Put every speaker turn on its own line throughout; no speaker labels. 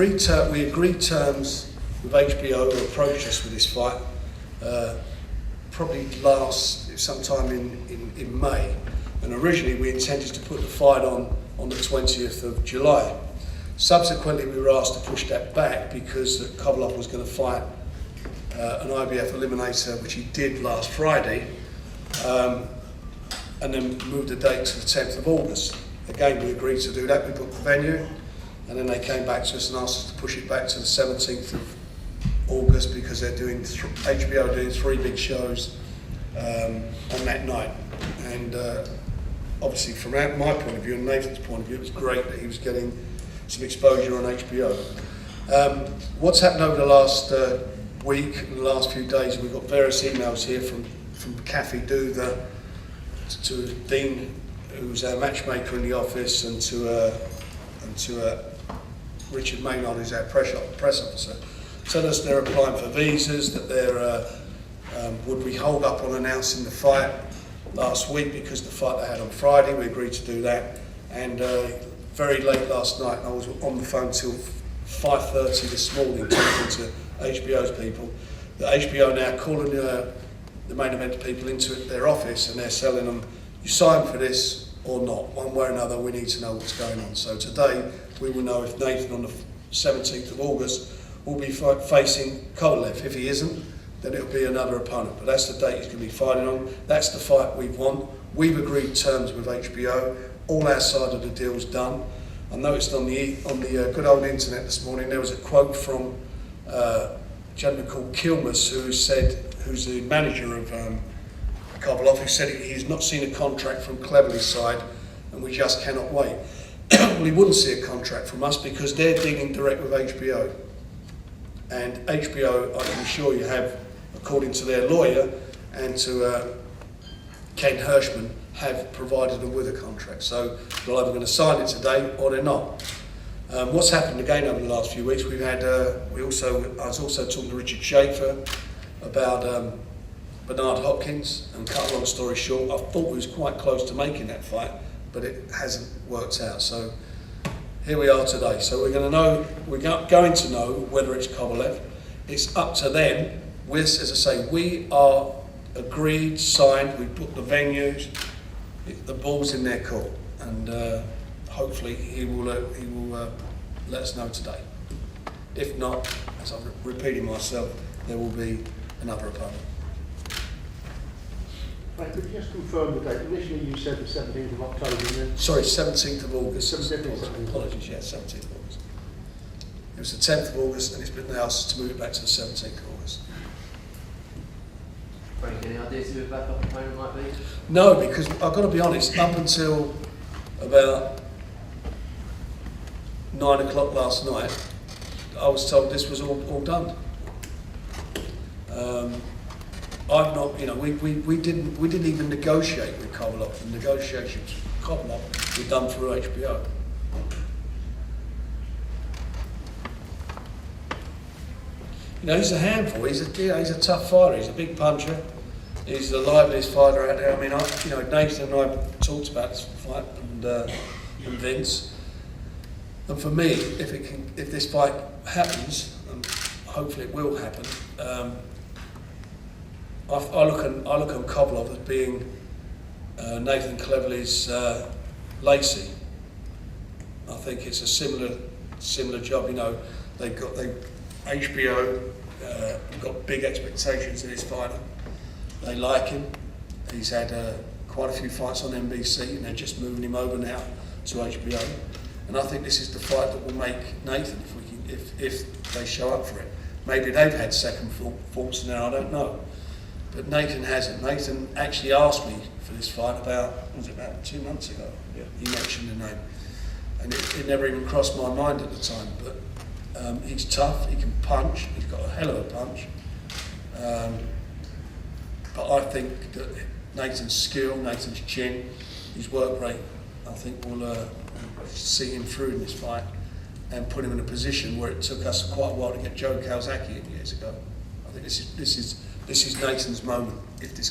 agreed terms with HBO who approached us with this fight, probably sometime in May, and originally we intended to put the fight on the 20th of July. Subsequently, we were asked to push that back because Kovalev was going to fight an IBF eliminator, which he did last Friday, and then moved the date to the 10th of August. Again, we agreed to do that. We booked the venue, and then they came back to us and asked us to push it back to the 17th of August because they're doing HBO are doing 3 big shows on that night. And obviously, from my point of view and Nathan's point of view, it was great that he was getting some exposure on HBO. What's happened over the last week and the last few days, we've got various emails here from Kathy Duther to Dean, who's our matchmaker in the office, and to Richard Maynard, who's our press officer. Tell us they're applying for visas, that they're would we hold up on announcing the fight last week because the fight they had on Friday, we agreed to do that. And very late last night, I was on the phone till 5:30 this morning talking to HBO's people. The HBO now calling the main event people into their office, and they're telling them, you sign for this or not, one way or another, we need to know what's going on. So today we will know if Nathan on the 17th of August will be facing Kovalev. If he isn't, then it'll be another opponent. But that's the date he's going to be fighting on. That's the fight we want. We've agreed terms with HBO. All our side of the deal's done. I noticed on the good old internet this morning there was a quote from a gentleman called Kilmus who's the manager of Kovalev, who said he's not seen a contract from Cleverly's side and we just cannot wait. Well, he wouldn't see a contract from us because they're dealing direct with HBO. And HBO, I can assure you, have, according to their lawyer and to Ken Hirschman, have provided them with a contract. So they're either going to sign it today or they're not. What's happened again over the last few weeks, we've had, I was also talking to Richard Schaefer about Bernard Hopkins, and cut a long story short, I thought we was quite close to making that fight, but it hasn't worked out. So here we are today. So we're going to know whether it's Kovalev. It's up to them. As I say, we are agreed, signed, we booked the venues, the ball's in their court, and hopefully he will let us know today. If not, as I'm repeating myself, there will be another opponent.
Right, could you just confirm the date? Initially you said the 17th of October, and then...
Sorry, 17th of August.
17th of
Apologies, yeah, 17th of August. It was the 10th of August, and it's been asked to move it back to the 17th of August.
Frank, any ideas who a backup opponent might be?
No, because I've got to be honest, up until about 9 o'clock last night, I was told this was all done. I've not, we didn't even negotiate with Kovalev. The negotiations with Kovalev were done through HBO. He's a handful. He's a tough fighter. He's a big puncher. He's the liveliest fighter out there. I mean, Nathan and I talked about this fight, and Vince. And for me, if this fight happens, and hopefully it will happen, I look on Kovalev as being Nathan Cleverly's Lacey. I think it's a similar job. HBO got big expectations of this fighter. They like him. He's had quite a few fights on NBC, and they're just moving him over now to HBO. And I think this is the fight that will make Nathan, if they show up for it. Maybe they've had second thoughts now, I don't know. But Nathan hasn't. Nathan actually asked me for this fight about 2 months ago. Yeah. He mentioned the name. And it never even crossed my mind at the time. But he's tough, he can punch, he's got a hell of a punch. But I think that Nathan's skill, Nathan's chin, his work rate, I think will see him through in this fight and put him in a position where it took us quite a while to get Joe Kawasaki in years ago. I think this is Nathan's moment. If this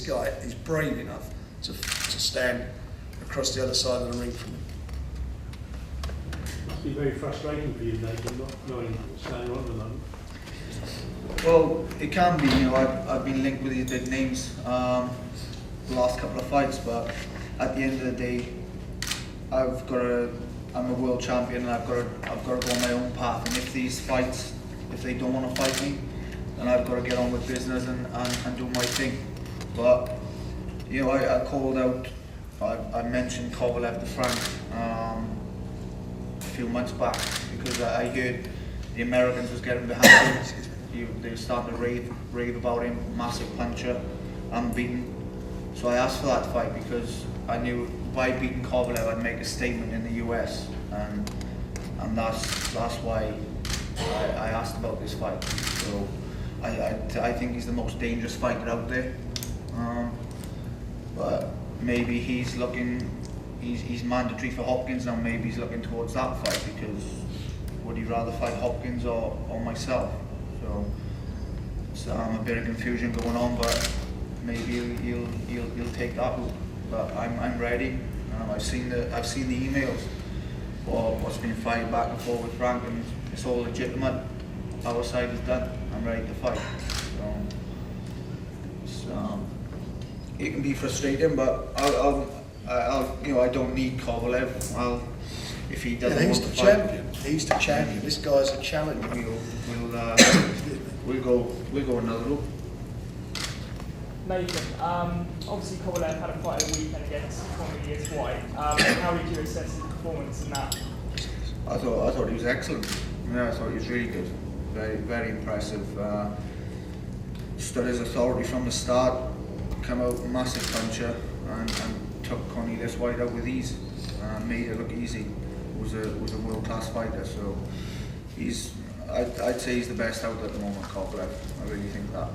guy is brave enough to stand across the other side of the ring from him.
be very frustrating for you, Nathan, not knowing what's going on at the moment.
Well, it can be. You know, I've been linked with these big names the last couple of fights, but at the end of the day, I'm a world champion, and I've got to go on my own path. And if these fights, if they don't want to fight me, then I've got to get on with business and do my thing. But you know, I called out. I mentioned Kovalev to Frank a few months back because I heard the Americans was getting behind him. They were starting to rave about him, massive puncher, unbeaten. So I asked for that fight because I knew by beating Kovalev I'd make a statement in the US, and that's why I asked about this fight. So I think he's the most dangerous fighter out there. But maybe he's mandatory for Hopkins now. Maybe he's looking towards that fight because would he rather fight Hopkins or myself? So a bit of confusion going on, but maybe he'll take that route. But I'm ready. I've seen the emails for what's been fired back and forth with Frank, and it's all legitimate. Our side is done. I'm ready to fight. So it can be frustrating, but I'll you know, I don't need Kovalev. If he doesn't
Yeah, he's
want
the
to fight,
champion. He's the champion. This guy's a challenger.
we'll go another route.
Nathan, obviously Kovalev had a fight of the weekend against Cornelius White. How did you assess his performance in that?
I thought he was excellent. Yeah, I thought he was really good. Very, very impressive. Stood his authority from the start. Come out massive puncher and took Cornelius White out with ease. Made it look easy. Was a world class fighter. So I'd say he's the best out at the moment, Kovalev. I really think that.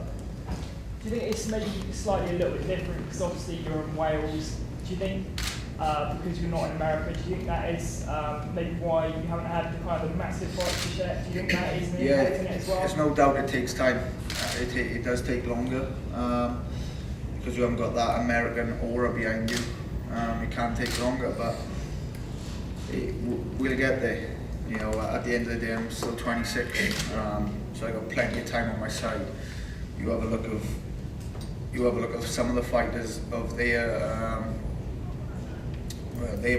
Do you think it's maybe slightly a little bit different because obviously you're in Wales? Do you think because you're not in America, do you think that is maybe why you haven't had the kind of massive fights to share? Do you think that is impacting it as well?
There's no doubt it takes time. It does take longer because you haven't got that American aura behind you. It can take longer, but we'll get there. You know, at the end of the day, I'm still 26, so I got plenty of time on my side. You have a look of some of the fighters of their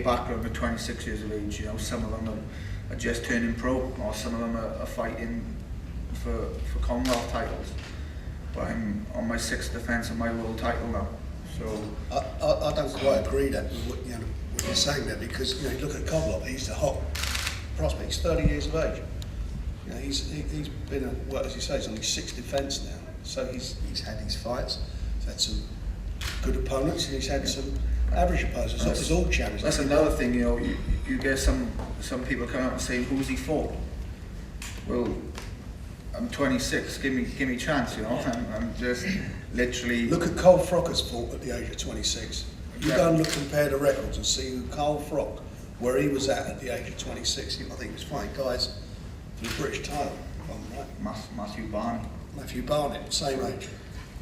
background at 26 years of age. You know, some of them are just turning pro, or some of them are fighting for Commonwealth titles. But I'm on my 6th defence of my world title now. So
I don't quite agree that with what you're saying there, because you look at Kovalev, he's a hot prospect. He's 30 years of age. You know, he's been as you say, he's on his 6th defence now. So he's had his fights. He's had some good opponents, and he's had some average opponents. It's not as all champions.
That's another thing. You know, you get some people come out and say, "Who's he for?" Well, I'm 26. Give me a chance. You know, I'm just literally.
Look at Cole Frocker's fought at the age of 26. You go and compare the records and see who Cole Frock, where he was at the age of 26. I think he was fighting guys for the British title. If I'm right.
Matthew Barney.
Matthew Barnett, same age.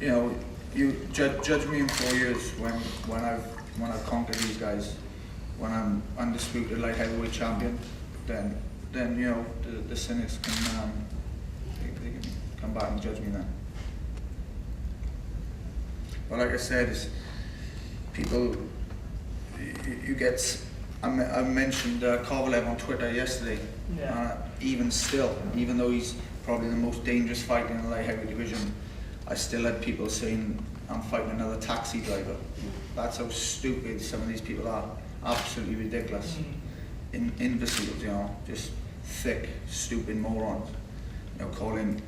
You know, you judge me in 4 years when I've conquered these guys, when I'm undisputed light heavyweight champion. Then you know the cynics can they can come back and judge me then. But like I said, it's people. You get. I mentioned Kovalev on Twitter yesterday.
Yeah.
Even still, even though he's probably the most dangerous fighter in the light heavy division, I still had people saying I'm fighting another taxi driver. That's how stupid some of these people are. Absolutely ridiculous. Imbeciles, you know, just thick, stupid morons. You know, calling.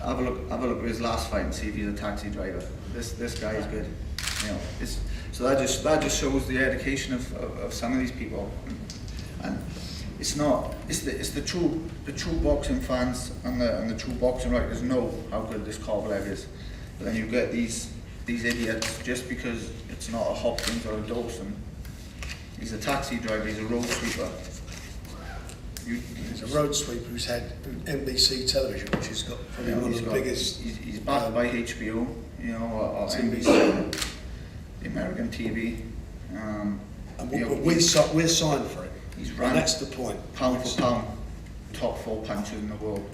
Have a look at his last fight and see if he's a taxi driver. This guy is good. You know, so that just shows the education of some of these people. And it's the true boxing fans and the true boxing writers know how good this Kovalev is. But then you get these idiots just because it's not a Hopkins or a Dawson. He's a taxi driver. He's a road sweeper.
He's a road sweeper who's had NBC television, which has got probably one of the biggest.
He's backed by HBO, you know, or NBC, the American TV.
And we're signed for it.
He's
And
ranked
that's the point.
pound for pound, top 4 punchers in the world,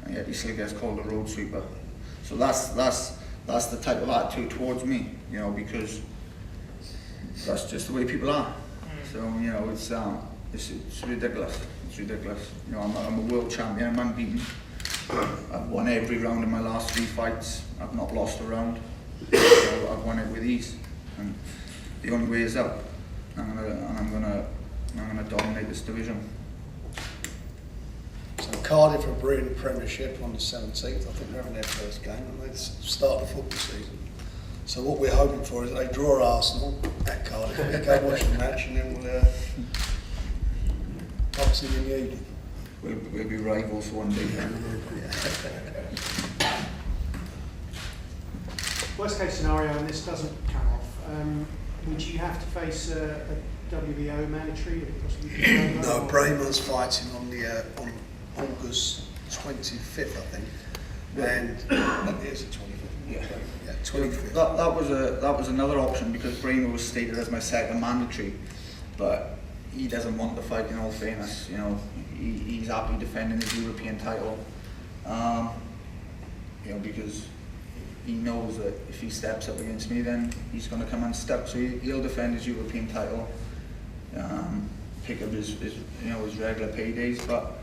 and yet he still gets called a road sweeper. So that's the type of attitude towards me, you know, because that's just the way people are. So you know, it's ridiculous. It's ridiculous. You know, I'm a world champion. I'm unbeaten. I've won every round in my last 3 fights. I've not lost a round. So I've won it with ease, and the only way is up. I'm gonna dominate this division.
So Cardiff are bringing the Premiership on the 17th. I think they're having their first game, and they start the football season. So what we're hoping for is they draw Arsenal at Cardiff. We go watch the match, and then we'll boxing in the evening.
We'll be rivals one day.
Worst case scenario, and this doesn't come off, would you have to face a WBO mandatory?
No, Brayman's fighting on the on August 25th, I think, and it is the 25th.
Yeah.
Yeah, 25th.
That was another option, because Bramer was stated as my second mandatory, but he doesn't want the fight. In all fairness, you know, he's happy defending his European title, you know, because he knows that if he steps up against me, then he's going to come unstuck. So he'll defend his European title, pick up his you know, his regular paydays. But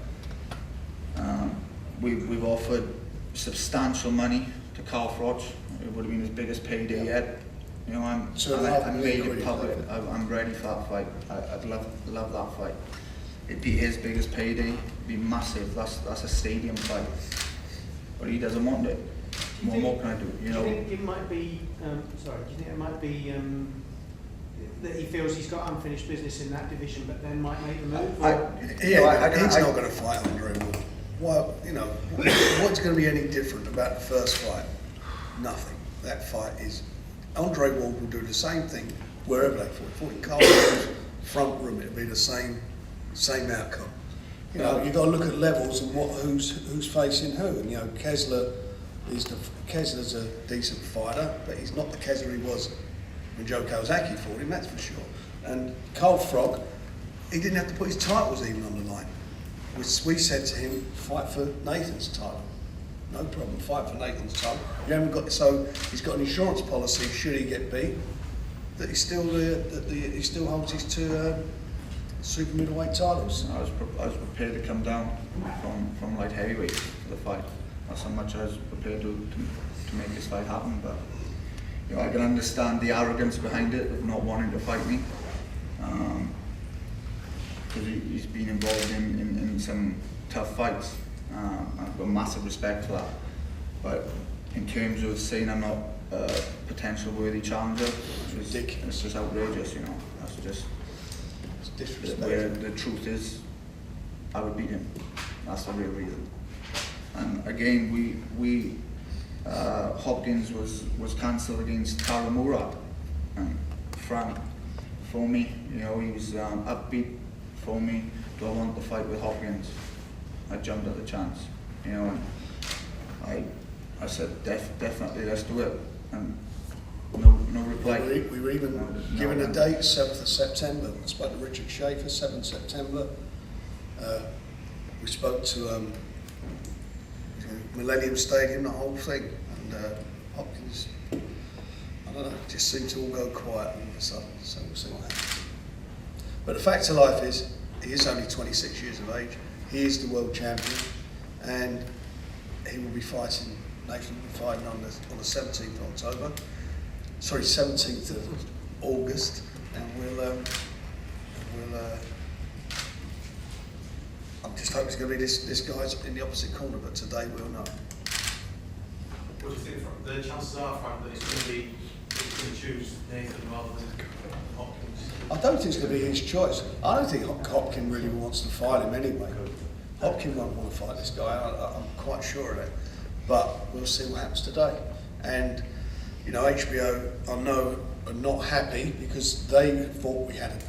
we've offered substantial money to Carl Froch. It would have been his biggest payday yet. You know, I made it public. I'm ready for that fight. I'd love that fight. It'd be his biggest payday. It'd be massive. That's a stadium fight. But he doesn't want it. What more can I do? You know.
Do you think it might be? Do you think it might be that he feels he's got unfinished business in that division, but then might make the move?
He's not going to fight Andre Ward. Well, you know, what's going to be any different about the first fight? Nothing. That fight is. Andre Ward will do the same thing wherever they fought. In Carl's front room, it'll be the same outcome. You know, you've got to look at levels and who's facing who. And you know, Kessler's a decent fighter, but he's not the Kessler he was when Joe Kawasaki fought him, that's for sure. And Carl Frog, he didn't have to put his titles even on the line. We said to him, fight for Nathan's title. No problem, fight for Nathan's title. You haven't got, so he's got an insurance policy should he get beat, that he still holds his 2 super middleweight titles.
I was prepared to come down from light heavyweight for the fight. That's how much I was prepared to make this fight happen. But you know, I can understand the arrogance behind it of not wanting to fight me, because he's been involved in some tough fights. I've got massive respect for that. But in terms of saying I'm not a potential worthy challenger, it's just outrageous. You know, that's just where the truth is. I would beat him. That's the real reason. And again, Hopkins was cancelled against Taramura, and Frank for me. You know, he was upbeat for me. Do I want the fight with Hopkins? I jumped at the chance. You know, and I said definitely let's do it. And no reply.
We were even given a date, 7th of September. I spoke to Richard Schaefer, 7th September. We spoke to Millennium Stadium, the whole thing, and Hopkins, I don't know, just seemed to all go quiet all of a sudden, so we'll see what happens. But the fact of life is, he is only 26 years of age, he is the world champion, and he will be fighting, Nathan will be fighting on the 17th of October, sorry, 17th of August, and we'll I just hope it's going to be this guy's in the opposite corner, but today we'll know.
What do you think the chances are, Frank, that it's going to be he's going to choose Nathan rather than Hopkins?
I don't think it's going to be his choice. I don't think Hopkins really wants to fight him anyway. Hopkins won't want to fight this guy, I'm quite sure of it. But we'll see what happens today. And, you know, HBO, I know, are not happy because they thought we had a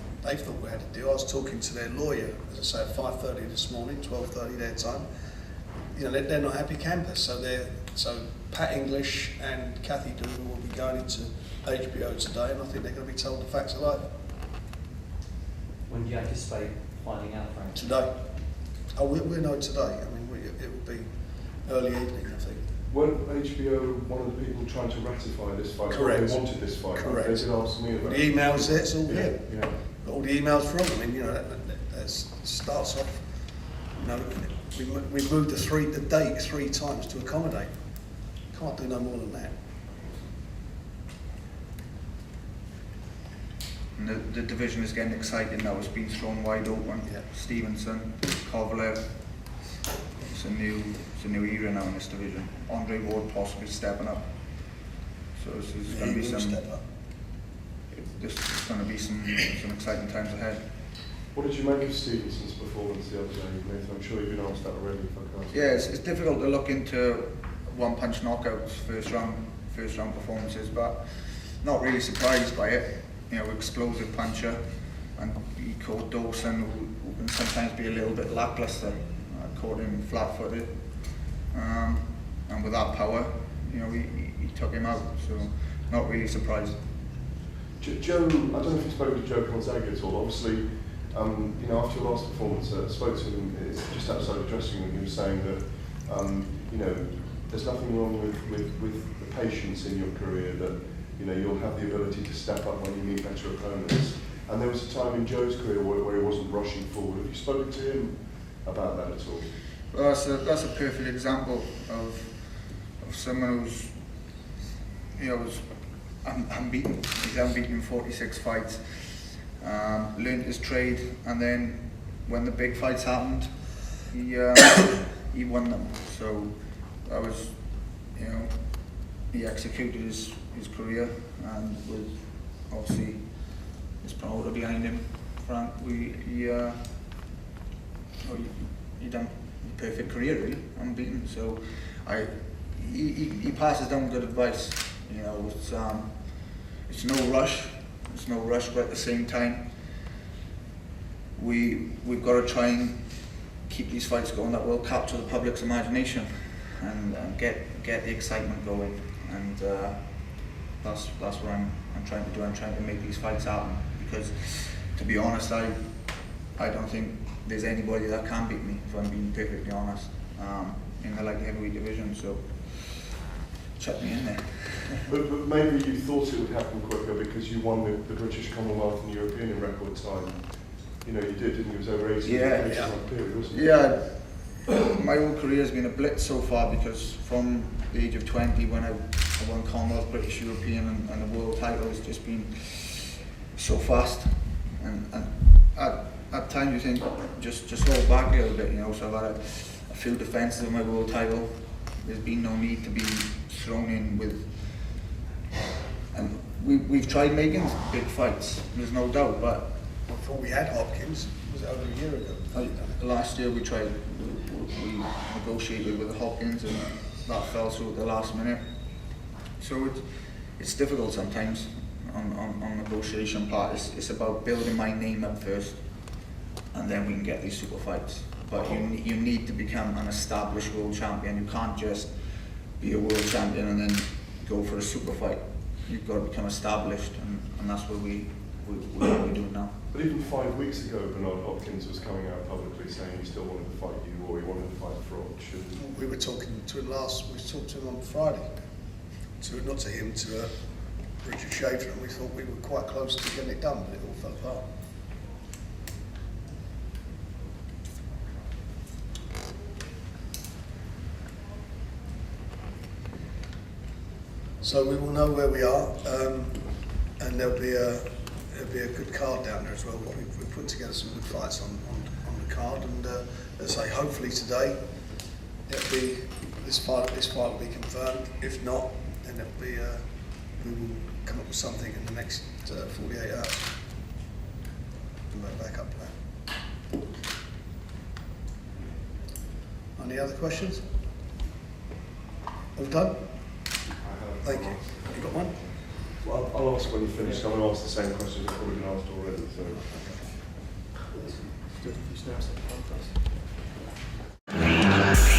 deal. I was talking to their lawyer, as I say, at 5:30 this morning, 12:30 their time. You know, they're not happy campers. So Pat English and Kathy Dooley will be going into HBO today, and I think they're going to be told the facts of life.
When do you anticipate finding out, Frank?
Today. Oh, we know today. I mean, it will be early evening, I think.
Weren't HBO one of the people trying to ratify this fight?
Correct.
They wanted this fight.
Correct.
They did ask me about
The
it.
emails there, it's all here.
Yeah.
Got all the emails from them. I mean, you know, that starts off, you know, we moved the date 3 times to accommodate. Can't do no more than that.
And the division is getting exciting now. It's been thrown wide open.
Yeah.
Stevenson, Kovalev. It's a new era now in this division. Andre Ward possibly stepping up. So this is going to be some.
Step up.
This is going to be some exciting times ahead.
What did you make of Stevenson's performance the other day, Nathan? I'm sure you've been asked that already. If I can ask.
Yeah, it's difficult to look into one-punch knockouts, first round performances, but not really surprised by it. You know, explosive puncher, and he caught Dawson, who can sometimes be a little bit lackluster. Caught him flat-footed, and with that power, you know, he took him out. So, not really surprised.
Joe, I don't know if you spoke to Joe Gonzaga at all. Obviously, you know, after your last performance, I spoke to him just outside the dressing room. He was saying that, you know, there's nothing wrong with the patience in your career, that, you know, you'll have the ability to step up when you meet better opponents. And there was a time in Joe's career where he wasn't rushing forward. Have you spoken to him about that at all?
Well, that's a perfect example of someone who's, you know, was unbeaten. He's unbeaten in 46 fights. Learned his trade, and then when the big fights happened, he won them. So that was, you know, he executed his career, and with obviously his promoter behind him, Frank, he done a perfect career, really, unbeaten. So he passes down good advice. You know, it's no rush. It's no rush, but at the same time, we've got to try and keep these fights going that will capture the public's imagination and get the excitement going. And that's what I'm trying to do. I'm trying to make these fights happen, because, to be honest, I don't think there's anybody that can beat me, if I'm being perfectly honest, in the light heavyweight division. So chuck me in there.
But maybe you thought it would happen quicker because you won the British, Commonwealth and European in record time. You know, you did, didn't you? It was over 18 month period, wasn't it?
Yeah, my whole career has been a blitz so far, because from the age of 20, when I won Commonwealth, British, European and the world title, has just been so fast. And at times you think, just hold back a little bit, you know. So I've had a few defences of my world title. There's been no need to be thrown in with, and we've tried making big fights, there's no doubt, but
I thought we had Hopkins. Was it over a year ago?
last year we negotiated with Hopkins, and that fell through at the last minute. So it's difficult sometimes on negotiation part. It's about building my name up first, and then we can get these super fights. But you need to become an established world champion. You can't just be a world champion and then go for a super fight. You've got to become established, and that's what we're doing now.
But even 5 weeks ago, Bernard Hopkins was coming out publicly saying he still wanted to fight you, or he wanted to fight Froch.
We were talking to him we talked to him on Friday. Not to him, to Richard Schaefer, and we thought we were quite close to getting it done, but it all fell apart. So we will know where we are, and there'll be a good card down there as well. We've put together some good fights on the card, and as I say, hopefully today this fight will be confirmed. If not, then it'll be we will come up with something in the next 48 hours. And go back up plan. Any other questions? All done? Thank you. You got one?
Well, I'll ask when you finish. I'm going to ask the same questions I've probably been asked already. So.
Okay.